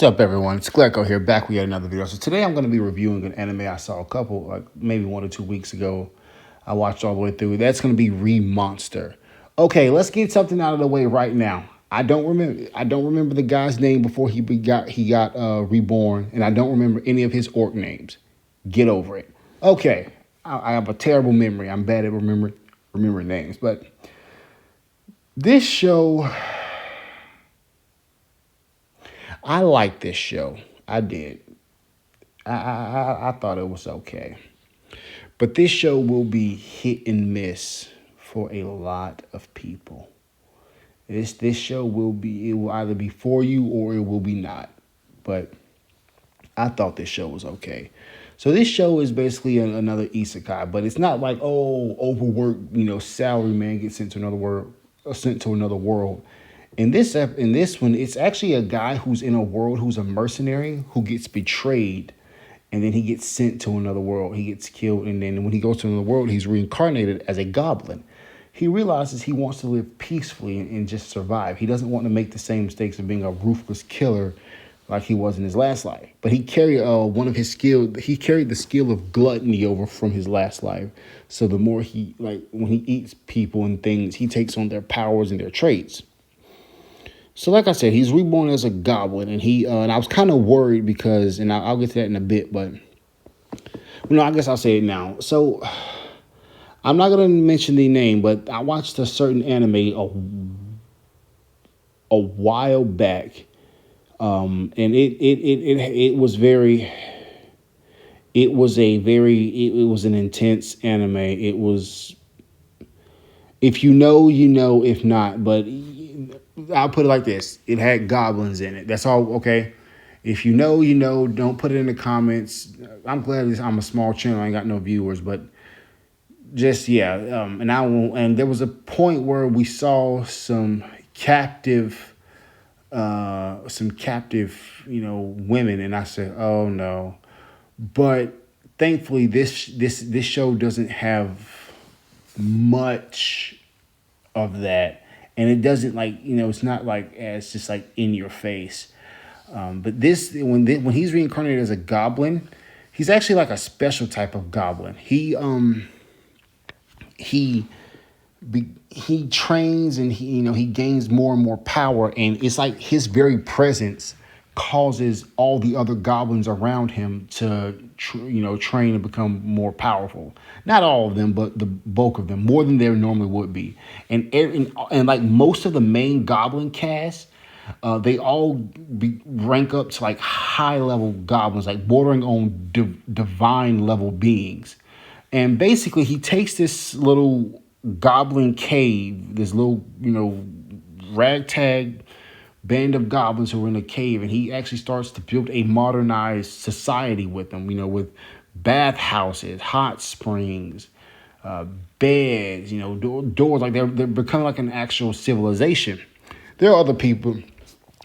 What's up, everyone? It's Glecko here, back with yet another video. So today I'm going to be reviewing an anime I saw a couple, like maybe 1 or 2 weeks ago. I watched all the way through. That's going to be Monster. Okay, let's get something out of the way right now. I don't remember. I don't remember the guy's name before he got reborn, and I don't remember any of his orc names. Get over it. Okay, I have a terrible memory. I'm bad at remembering names, but this show. I like this show. I did. I thought it was okay. But this show will be hit and miss for a lot of people. This show it will either be for you or it will be not. But I thought this show was okay. So this show is basically another isekai, but it's not like, oh, overworked, salary man gets sent to another world. In this one, it's actually a guy who's in a world who's a mercenary who gets betrayed, and then he gets sent to another world. He gets killed, and then when he goes to another world, he's reincarnated as a goblin. He realizes he wants to live peacefully and just survive. He doesn't want to make the same mistakes of being a ruthless killer like he was in his last life. But he carried one of his skills. He carried the skill of gluttony over from his last life. So the more when he eats people and things, he takes on their powers and their traits. So like I said, he's reborn as a goblin, and and I was kind of worried because, and I'll get to that in a bit, but I guess I'll say it now. So I'm not gonna mention the name, but I watched a certain anime a while back, and it was an intense anime. It was, if you know, you know, if not, but I'll put it like this. It had goblins in it. That's all, okay? If you know, you know. Don't put it in the comments. I'm glad I'm a small channel. I ain't got no viewers, but just, yeah. And there was a point where we saw some captive, women, and I said, oh, no. But thankfully, this show doesn't have much of that. And it doesn't it's not like it's just like in your face. But when he's reincarnated as a goblin, he's actually like a special type of goblin. He trains, and he gains more and more power, and it's like his very presence causes all the other goblins around him to train and become more powerful. Not all of them, but the bulk of them, more than there normally would be. And like most of the main goblin cast, they all rank up to like high level goblins, like bordering on divine level beings. And basically, he takes this little goblin cave, this little ragtag band of goblins who are in a cave, and he actually starts to build a modernized society with them, with bathhouses, hot springs, beds, doors. Like they're becoming like an actual civilization. There are other people,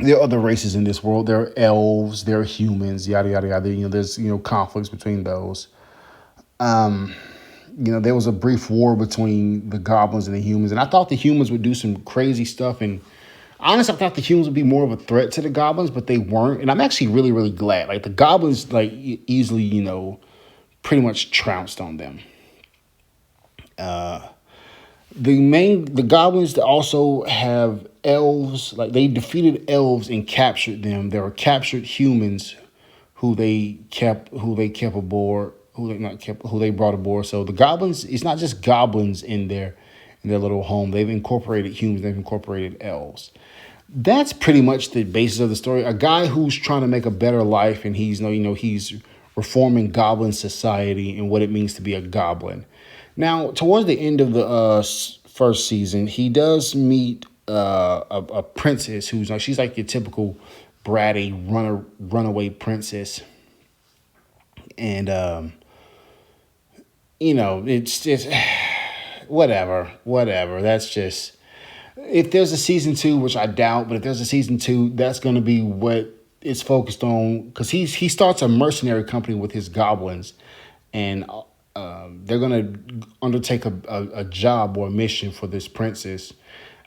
there are other races in this world. There are elves, there are humans, yada yada yada. There's conflicts between those. There was a brief war between the goblins and the humans, and I thought the humans would do some crazy stuff. And honestly, I thought the humans would be more of a threat to the goblins, but they weren't. And I'm actually really, really glad. Like the goblins, easily, pretty much trounced on them. The goblins that also have elves, like they defeated elves and captured them. There were captured humans who they kept aboard, who they brought aboard. So the goblins, it's not just goblins in their little home. They've incorporated humans. They've incorporated elves. That's pretty much the basis of the story. A guy who's trying to make a better life, and he's reforming goblin society and what it means to be a goblin. Now, towards the end of the first season, he does meet a princess who's she's like your typical bratty runaway princess, and it's just whatever. That's just, if there's a season 2, which I doubt, but if there's a season 2, that's going to be what it's focused on, because he starts a mercenary company with his goblins, and they're going to undertake a job or a mission for this princess.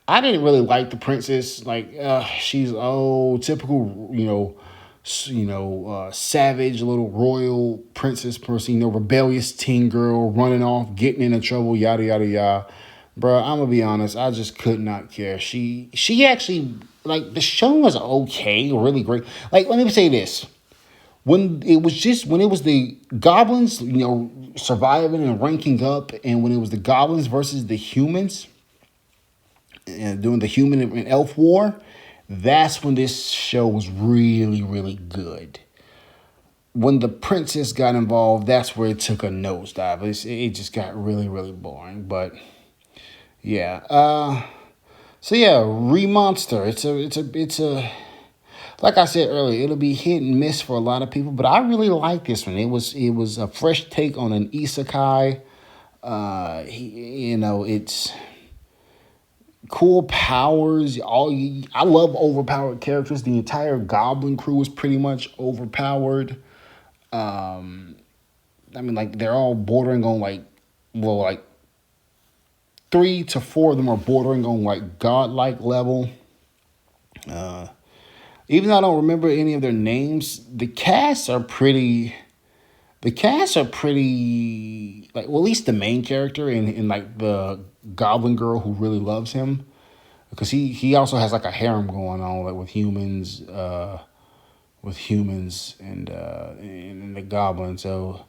I didn't really like the princess. Like, she's typical, savage little royal princess person, rebellious teen girl running off, getting into trouble, yada yada yada. Bro, I'm gonna be honest, I just could not care. She actually, like, the show was okay, really great. Like, let me say this. When it was the goblins, surviving and ranking up, and when it was the goblins versus the humans, and doing the human and elf war, that's when this show was really, really good. When the princess got involved, that's where it took a nosedive. It just got really, really boring. But yeah, so yeah, Remonster. It's a like I said earlier, it'll be hit and miss for a lot of people, but I really like this one. It was a fresh take on an isekai. It's cool powers. I love overpowered characters. The entire Goblin crew is pretty much overpowered. I mean, like, they're all bordering on, like, well, like 3 to 4 of them are bordering on, like, godlike level. Even though I don't remember any of their names, the casts are pretty. The casts are pretty, like, well, at least the main character and like the Goblin girl who really loves him, because he also has like a harem going on, like, with humans and the Goblin. So,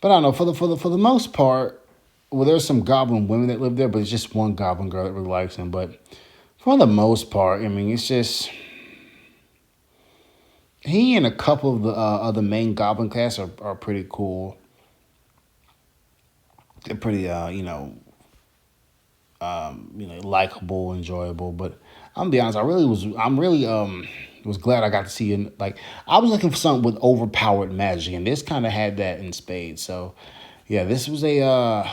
but I don't know, for the most part, well, there's some Goblin women that live there, but it's just one Goblin girl that really likes him. But for the most part, I mean, it's just he and a couple of the main Goblin cast are pretty cool. They're pretty likable, enjoyable. But I'm gonna be honest, I'm really was glad I got to see it. Like, I was looking for something with overpowered magic, and this kind of had that in spades. So yeah, this was a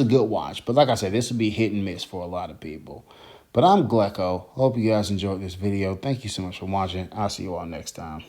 good watch. But like I said, this would be hit and miss for a lot of people. But I'm Glecko. Hope you guys enjoyed this video. Thank you so much for watching. I'll see you all next time.